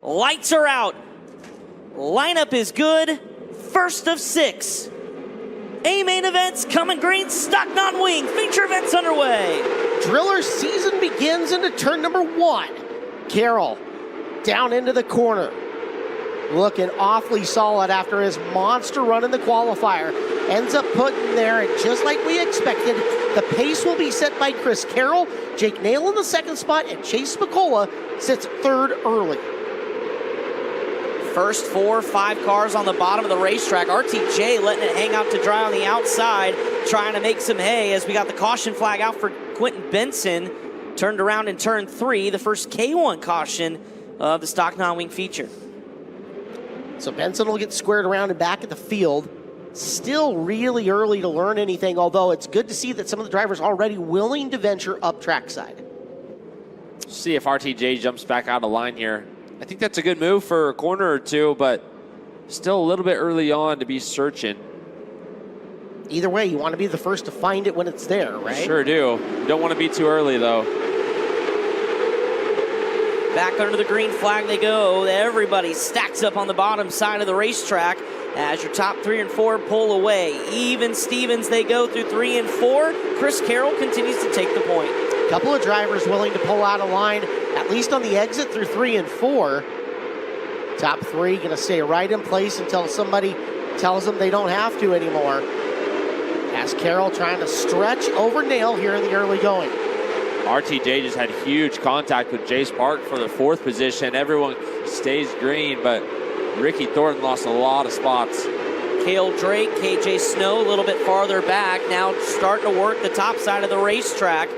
Lights are out. Lineup is good. First of 6. A-main events, coming green, stock non-wing. Feature events underway. Driller's season begins into turn number 1. Carroll down into the corner. Looking awfully solid after his monster run in the qualifier. Ends up putting there, and just like we expected, the pace will be set by Chris Carroll. Jake Nail in the second spot, and Chase Spicola sits third early. First 4, 5 cars on the bottom of the racetrack. RTJ letting it hang out to dry on the outside, trying to make some hay as we got the caution flag out for Quentin Benson. Turned around in turn 3, the first K1 caution of the stock non-wing feature. So Benson will get squared around and back at the field. Still really early to learn anything, although it's good to see that some of the drivers are already willing to venture up trackside. See if RTJ jumps back out of line here. I think that's a good move for a corner or two, but still a little bit early on to be searching. Either way, you want to be the first to find it when it's there, right? Sure do. You don't want to be too early, though. Back under the green flag they go. Everybody stacks up on the bottom side of the racetrack as your top 3 and 4 pull away. Even Stevens they go through 3 and 4. Chris Carroll continues to take the point. A couple of drivers willing to pull out of line, at least on the exit through 3 and 4. Top 3 going to stay right in place until somebody tells them they don't have to anymore. As Carroll trying to stretch over Nail here in the early going. RTJ just had huge contact with Jace Park for the 4th position. Everyone stays green, but Ricky Thornton lost a lot of spots. Cale Drake, KJ Snow a little bit farther back, now starting to work the top side of the racetrack.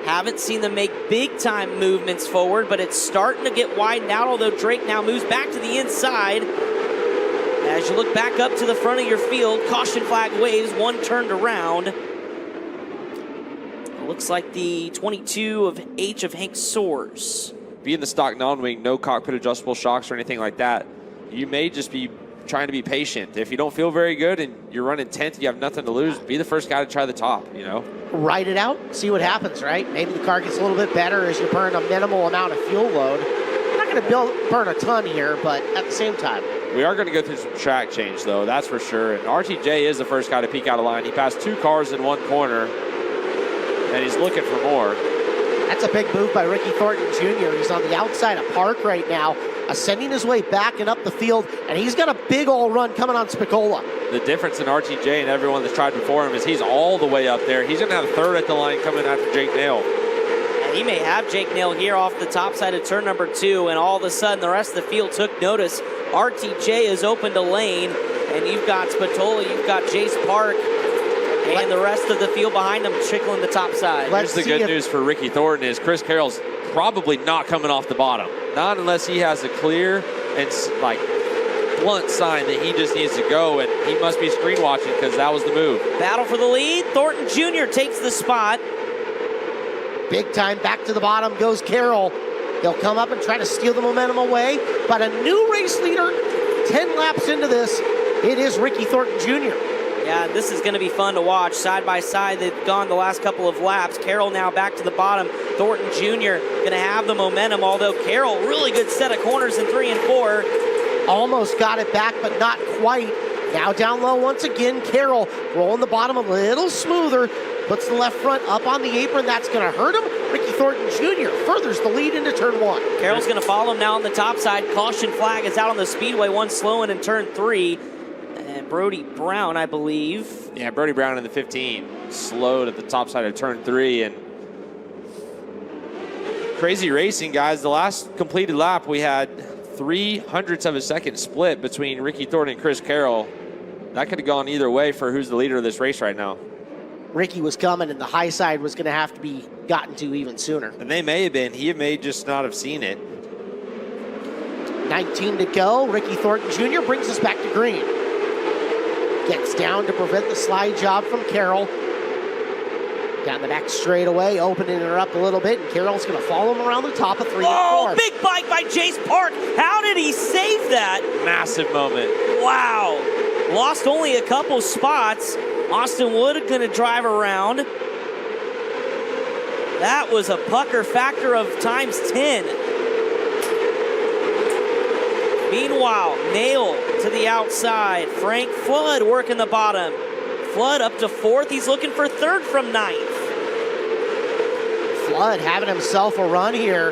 Haven't seen them make big time movements forward, but it's starting to get widened out, although Drake now moves back to the inside. As you look back up to the front of your field, caution flag waves, 1 turned around. Looks like the 22 of H of Hank Soares. Being the stock non-wing, no cockpit adjustable shocks or anything like that, you may just be trying to be patient. If you don't feel very good and you're running 10th, you have nothing to lose, be the first guy to try the top, you know? Ride it out, see what happens, right? Maybe the car gets a little bit better as you burn a minimal amount of fuel load. You're not going to burn a ton here, but at the same time. We are going to go through some track change, though, that's for sure. And RTJ is the first guy to peek out of line. He passed 2 cars in 1 corner, and he's looking for more. That's a big move by Ricky Thornton Jr. He's on the outside of Park right now, ascending his way back and up the field, and he's got a big old run coming on Spicola. The difference in RTJ and everyone that's tried before him is he's all the way up there. He's going to have 3rd at the line coming after Jake Nail. And he may have Jake Nail here off the top side of turn number 2, and all of a sudden the rest of the field took notice. RTJ is open to lane, and you've got Spatola, you've got Jace Park, and the rest of the field behind him trickling the top side. Here's the good news for Ricky Thornton is Chris Carroll's probably not coming off the bottom. Not unless he has a clear and like blunt sign that he just needs to go, and he must be screen watching because that was the move. Battle for the lead. Thornton Jr. takes the spot. Big time back to the bottom goes Carroll. He'll come up and try to steal the momentum away, but a new race leader 10 laps into this, it is Ricky Thornton Jr. Yeah, this is going to be fun to watch. Side by side, they've gone the last couple of laps. Carroll now back to the bottom. Thornton Jr. going to have the momentum, although Carroll, really good set of corners in 3 and 4. Almost got it back, but not quite. Now down low once again, Carroll rolling the bottom a little smoother. Puts the left front up on the apron. That's going to hurt him. Ricky Thornton Jr. furthers the lead into turn 1. Carroll's going to follow him now on the top side. Caution flag is out on the speedway. 1 slowing in turn 3. Brody Brown, I believe. Yeah, Brody Brown in the 15 slowed at the top side of turn 3. And crazy racing, guys. The last completed lap, we had 0.03 of a second split between Ricky Thornton and Chris Carroll. That could have gone either way for who's the leader of this race right now. Ricky was coming, and the high side was going to have to be gotten to even sooner. And they may have been. He may just not have seen it. 19 to go. Ricky Thornton Jr. brings us back to green. Gets down to prevent the slide job from Carroll. Down the back straightaway, opening her up a little bit, and Carroll's going to follow him around the top of 3 and 4. Oh, big bike by Jace Park. How did he save that? Massive moment. Wow. Lost only a couple spots. Austin Wood going to drive around. That was a pucker factor of times 10. Meanwhile, Nail to the outside. Frank Flood working the bottom. Flood up to 4th. He's looking for 3rd from 9th. Flood having himself a run here,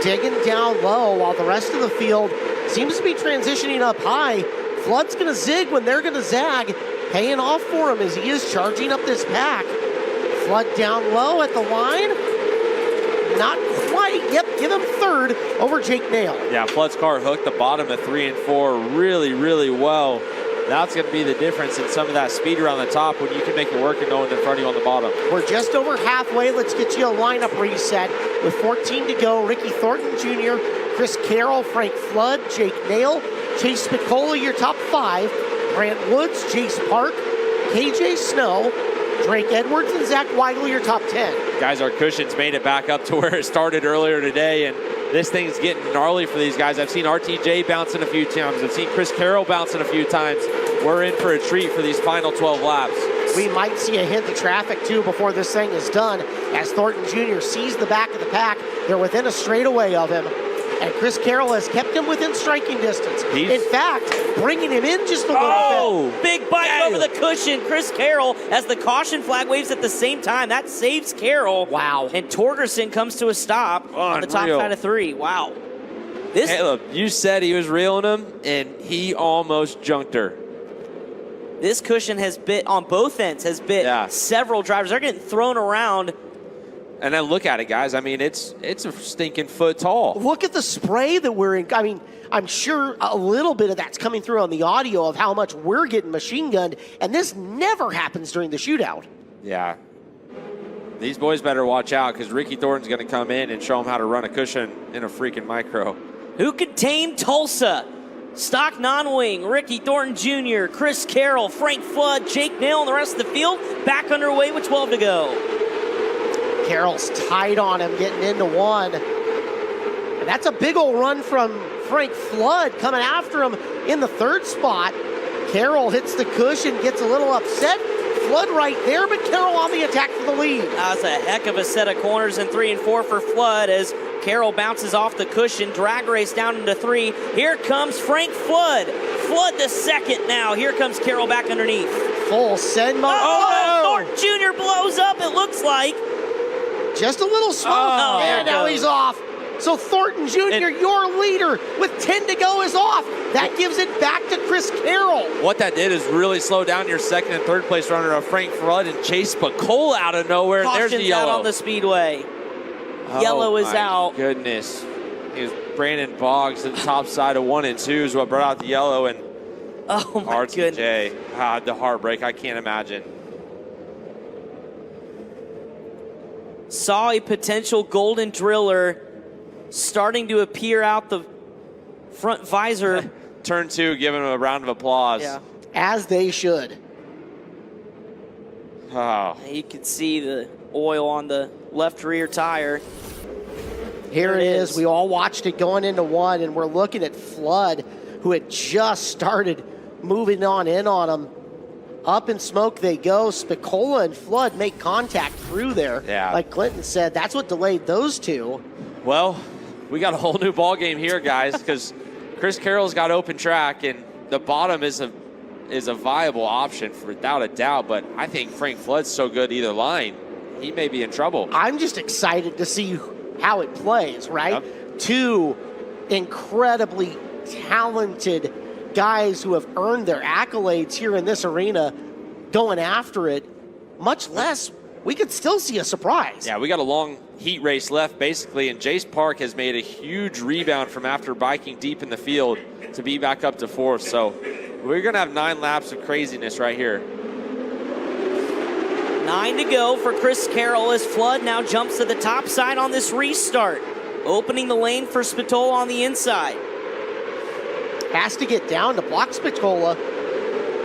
digging down low while the rest of the field seems to be transitioning up high. Flood's going to zig when they're going to zag, paying off for him as he is charging up this pack. Flood down low at the line. Not quite. Yep, give him 3rd over Jake Nail. Yeah, Flood's car hooked the bottom of 3 and 4 really, really well. That's going to be the difference in some of that speed around the top when you can make it work and no one's in front of you on the bottom. We're just over halfway. Let's get you a lineup reset with 14 to go. Ricky Thornton Jr., Chris Carroll, Frank Flood, Jake Nail, Chase Spicola, your top 5. Grant Woods, Jace Park, KJ Snow, Drake Edwards, and Zach Weigel, your top 10. Guys, our cushions made it back up to where it started earlier today, and this thing's getting gnarly for these guys. I've seen RTJ bouncing a few times. I've seen Chris Carroll bouncing a few times. We're in for a treat for these final 12 laps. We might see a hint of traffic, too, before this thing is done, as Thornton Jr. sees the back of the pack. They're within a straightaway of him, and Chris Carroll has kept him within striking distance. In fact, bringing him in just a little bit. Big bite over the cushion. Chris Carroll, as the caution flag waves at the same time. That saves Carroll. Wow. And Torgerson comes to a stop on the top side of 3. Wow. Caleb, you said he was reeling him, and he almost junked her. This cushion has bit on both ends, several drivers. They're getting thrown around. And then look at it, guys. I mean, it's a stinking foot tall. Look at the spray that we're in. I mean, I'm sure a little bit of that's coming through on the audio of how much we're getting machine gunned, and this never happens during the shootout. Yeah. These boys better watch out because Ricky Thornton's going to come in and show them how to run a cushion in a freaking micro. Who could tame Tulsa? Stock non-wing, Ricky Thornton Jr., Chris Carroll, Frank Flood, Jake Nail, and the rest of the field back underway with 12 to go. Carroll's tight on him, getting into 1. And that's a big old run from Frank Flood coming after him in the 3rd spot. Carroll hits the cushion, gets a little upset. Flood right there, but Carroll on the attack for the lead. That's a heck of a set of corners in 3 and 4 for Flood as Carroll bounces off the cushion. Drag race down into 3. Here comes Frank Flood. Flood to 2nd now. Here comes Carroll back underneath. Full send mode. Thornton Jr. blows up, it looks like. Just a little smoke, and now he's off. So Thornton Jr., your leader, with 10 to go is off. That gives it back to Chris Carroll. What that did is really slow down your 2nd and 3rd place runner of Frank Flood and Chase Spicola out of nowhere. Caution's there's the yellow. out on the speedway. Yellow is out. Goodness. It was Brandon Boggs to the top side of 1 and 2 is what brought out the yellow, and oh my goodness. The heartbreak, I can't imagine. Saw a potential golden driller starting to appear out the front visor. Turn 2, giving him a round of applause. Yeah. As they should. Oh. You can see the oil on the left rear tire. Here it is. We all watched it going into 1, and we're looking at Flood, who had just started moving on in on him. Up in smoke they go. Spicola and Flood make contact through there. Yeah. Like Clinton said, that's what delayed those two. Well, we got a whole new ball game here, guys, because Chris Carroll's got open track, and the bottom is a viable option without a doubt. But I think Frank Flood's so good either line, he may be in trouble. I'm just excited to see how it plays, right? Yep. 2 incredibly talented guys who have earned their accolades here in this arena going after it. Much less, we could still see a surprise. Yeah, we got a long heat race left, basically, and Jace Park has made a huge rebound from after biking deep in the field to be back up to 4th. So we're going to have 9 laps of craziness right here. 9 to go for Chris Carroll as Flood now jumps to the top side on this restart. Opening the lane for Spatola on the inside. Has to get down to block Spicola.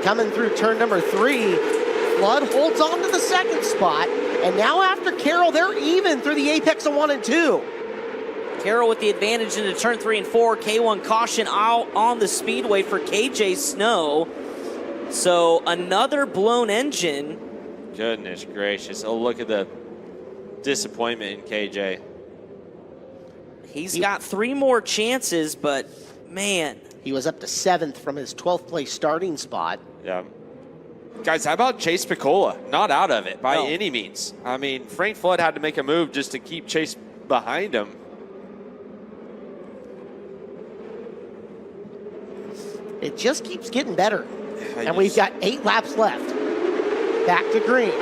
Coming through turn number 3. Flood holds on to the 2nd spot. And now after Carroll, they're even through the apex of 1 and 2. Carroll with the advantage into turn 3 and 4. K1 caution out on the speedway for KJ Snow. So another blown engine. Goodness gracious. Oh, look at the disappointment in KJ. He's got 3 more chances, but Man. He was up to 7th from his 12th place starting spot. Yeah. Guys, how about Chase Piccola? Not out of it by No. any means. I mean, Frank Flood had to make a move just to keep Chase behind him. It just keeps getting better. I And we've just- got 8 laps left. Back to green.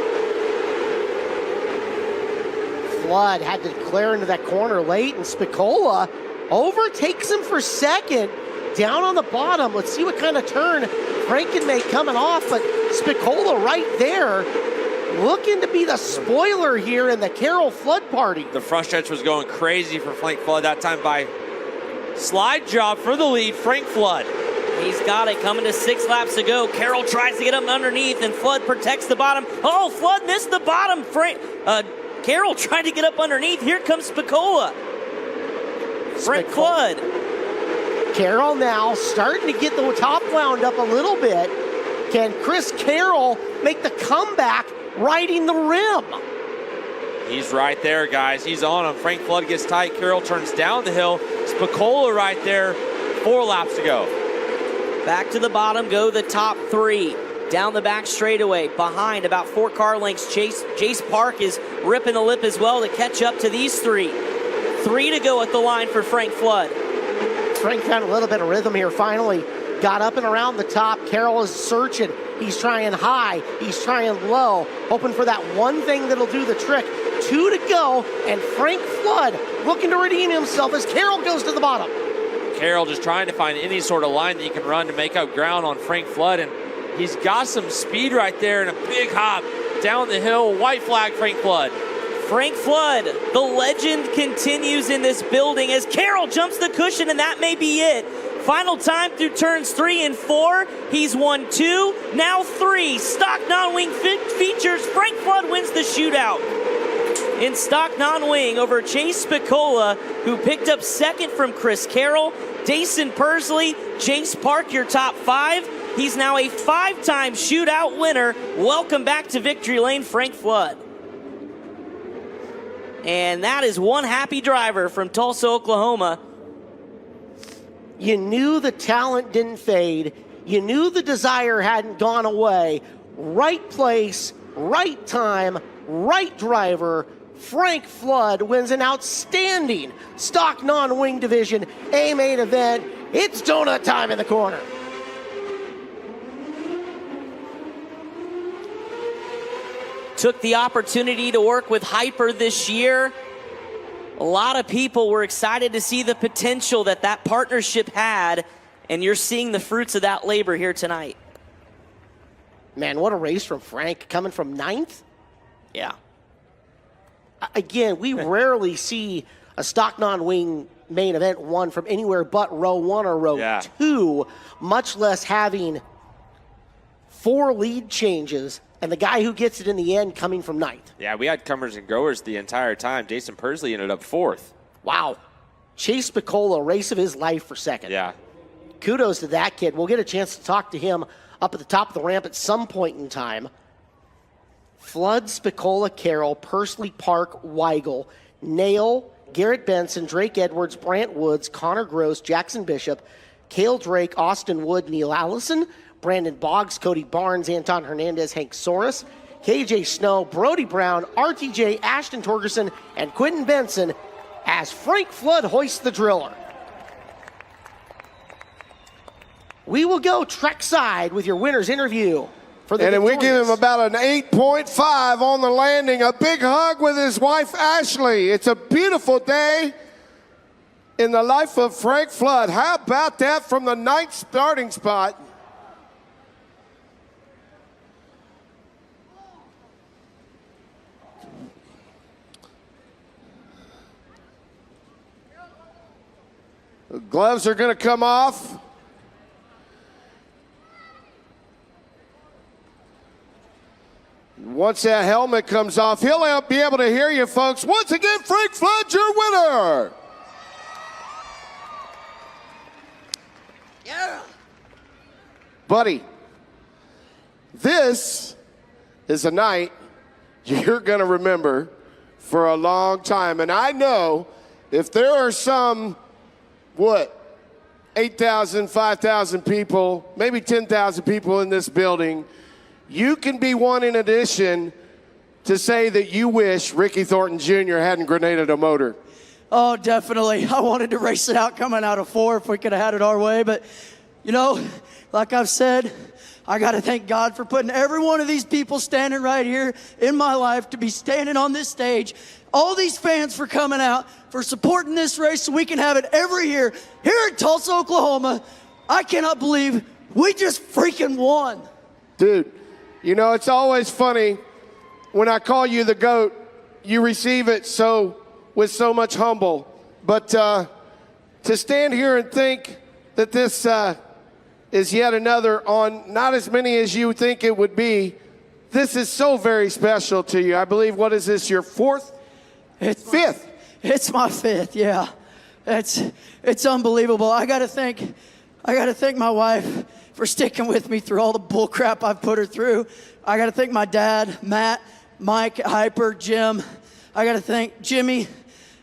Flood had to clear into that corner late, and Spicola overtakes him for second. Down on the bottom. Let's see what kind of turn Frank can make coming off, but Spicola right there looking to be the spoiler here in the Carroll Flood party. The front stretch was going crazy for Frank Flood that time by slide job for the lead, Frank Flood. He's got it coming to 6 laps to go. Carroll tries to get him underneath, and Flood protects the bottom. Oh, Flood missed the bottom. Carroll tried to get up underneath. Here comes Spicola. Frank Flood. Carroll now starting to get the top wound up a little bit. Can Chris Carroll make the comeback riding the rim? He's right there, guys. He's on him. Frank Flood gets tight. Carroll turns down the hill. Spicola right there. 4 laps to go. Back to the bottom go the top 3. Down the back straightaway. Behind about 4 car lengths. Jace Park is ripping the lip as well to catch up to these 3. 3 to go at the line for Frank Flood. Frank found a little bit of rhythm here finally. Got up and around the top. Carroll is searching. He's trying high. He's trying low. Hoping for that one thing that'll do the trick. 2 to go. And Frank Flood looking to redeem himself as Carroll goes to the bottom. Carroll just trying to find any sort of line that he can run to make up ground on Frank Flood. And he's got some speed right there and a big hop down the hill. White flag, Frank Flood. Frank Flood, the legend continues in this building as Carroll jumps the cushion, and that may be it. Final time through turns 3 and 4. He's won 2, now 3. Stock non-wing features. Frank Flood wins the shootout. In stock non-wing over Chase Spicola, who picked up 2nd from Chris Carroll. Addyson Persley, Jace Park, your top 5. He's now a 5-time shootout winner. Welcome back to Victory Lane, Frank Flood. And that is one happy driver from Tulsa, Oklahoma. You knew the talent didn't fade. You knew the desire hadn't gone away. Right place, right time, right driver. Frank Flood wins an outstanding stock non-wing division A main event. It's donut time in the corner. Took the opportunity to work with Hyper this year. A lot of people were excited to see the potential that that partnership had, and you're seeing the fruits of that labor here tonight. Man, what a race from Frank, coming from 9th. Yeah. Again, we rarely see a stock non-wing main event won from anywhere but row 1 or row 2, much less having 4 lead changes and the guy who gets it in the end coming from 9th. Yeah, we had comers and goers the entire time. Jason Persley ended up 4th. Wow. Chase Spicola, race of his life for 2nd. Yeah. Kudos to that kid. We'll get a chance to talk to him up at the top of the ramp at some point in time. Flood, Spicola, Carroll, Persley, Park, Weigel, Nail, Garrett Benson, Drake Edwards, Brant Woods, Connor Gross, Jackson Bishop, Cale Drake, Austin Wood, Neil Allison, Brandon Boggs, Cody Barnes, Anton Hernandez, Hank Soros, KJ Snow, Brody Brown, RTJ, Ashton Torgerson, and Quentin Benson as Frank Flood hoists the driller. We will go trackside with your winner's interview. And then we give him about an 8.5 on the landing. A big hug with his wife, Ashley. It's a beautiful day in the life of Frank Flood. How about that from the 9th starting spot? The gloves are going to come off. Once that helmet comes off, he'll be able to hear you, folks. Once again, Frank Flood, your winner. Yeah. Buddy, this is a night you're going to remember for a long time. And I know if there are some, 8,000, 5,000 people, maybe 10,000 people in this building, you can be one in addition to say that you wish Ricky Thornton Jr. hadn't grenaded a motor. Oh, definitely. I wanted to race it out coming out of 4 if we could have had it our way. But, you know, like I've said, I got to thank God for putting every one of these people standing right here in my life to be standing on this stage. All these fans for coming out, for supporting this race so we can have it every year here in Tulsa, Oklahoma. I cannot believe we just freaking won. Dude, you know, it's always funny when I call you the GOAT, you receive it with so much humble. But to stand here and think that this is yet another on not as many as you think it would be, this is so very special to you. I believe, what is this, your fourth? Fifth. It's my fifth, yeah. It's unbelievable. I gotta thank my wife for sticking with me through all the bull crap I've put her through. I gotta thank my dad, Matt, Mike, Hyper, Jim. I gotta thank Jimmy.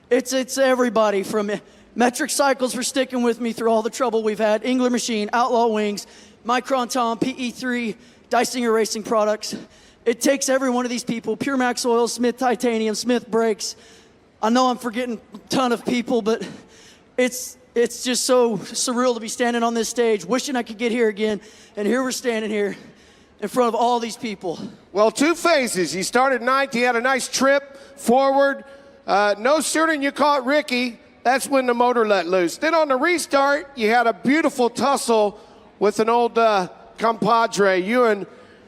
It's everybody from Metric Cycles for sticking with me through all the trouble we've had. Engler Machine, Outlaw Wings, Micron Tom, PE3, Dysinger Racing Products. It takes every one of these people. Pure Max Oil, Smith Titanium, Smith Brakes. I know I'm forgetting a ton of people, but it's just so surreal to be standing on this stage, wishing I could get here again. And here we're standing here in front of all these people. Well, two phases. He started ninth. He had a nice trip forward. No sooner than you caught Ricky, that's when the motor let loose. Then on the restart, you had a beautiful tussle with an old compadre. You and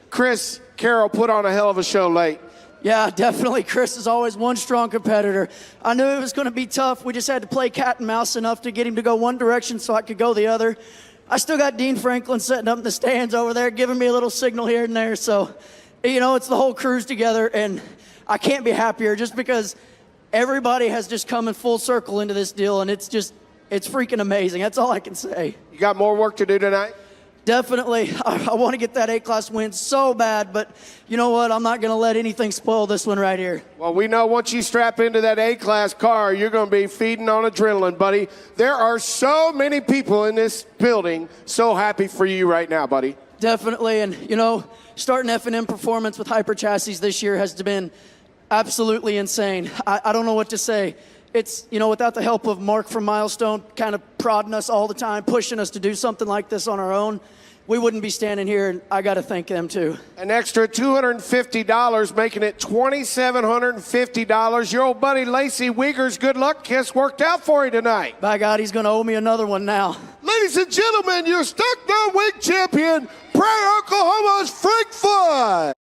Chris Carroll put on a hell of a show late. Yeah, definitely. Chris is always one strong competitor. I knew it was going to be tough. We just had to play cat and mouse enough to get him to go one direction so I could go the other. I still got Dean Franklin sitting up in the stands over there, giving me a little signal here and there. So, you know, it's the whole cruise together, and I can't be happier just because everybody has just come in full circle into this deal, and it's freaking amazing. That's all I can say. You got more work to do tonight? Definitely. I want to get that A-class win so bad, but you know what? I'm not going to let anything spoil this one right here. Well, we know once you strap into that A-class car, you're going to be feeding on adrenaline, buddy. There are so many people in this building so happy for you right now, buddy. Definitely, and you know, starting F&M Performance with Hyper Chassis this year has been absolutely insane. I don't know what to say. It's, you know, without the help of Mark from Milestone kind of prodding us all the time, pushing us to do something like this on our own, we wouldn't be standing here, and I got to thank them too. An extra $250, making it $2,750. Your old buddy Lacey Wiegers, good luck kiss worked out for you tonight. By God, he's going to owe me another one now. Ladies and gentlemen, your Stuck No Wig champion, Prairie, Oklahoma's Frankfurt.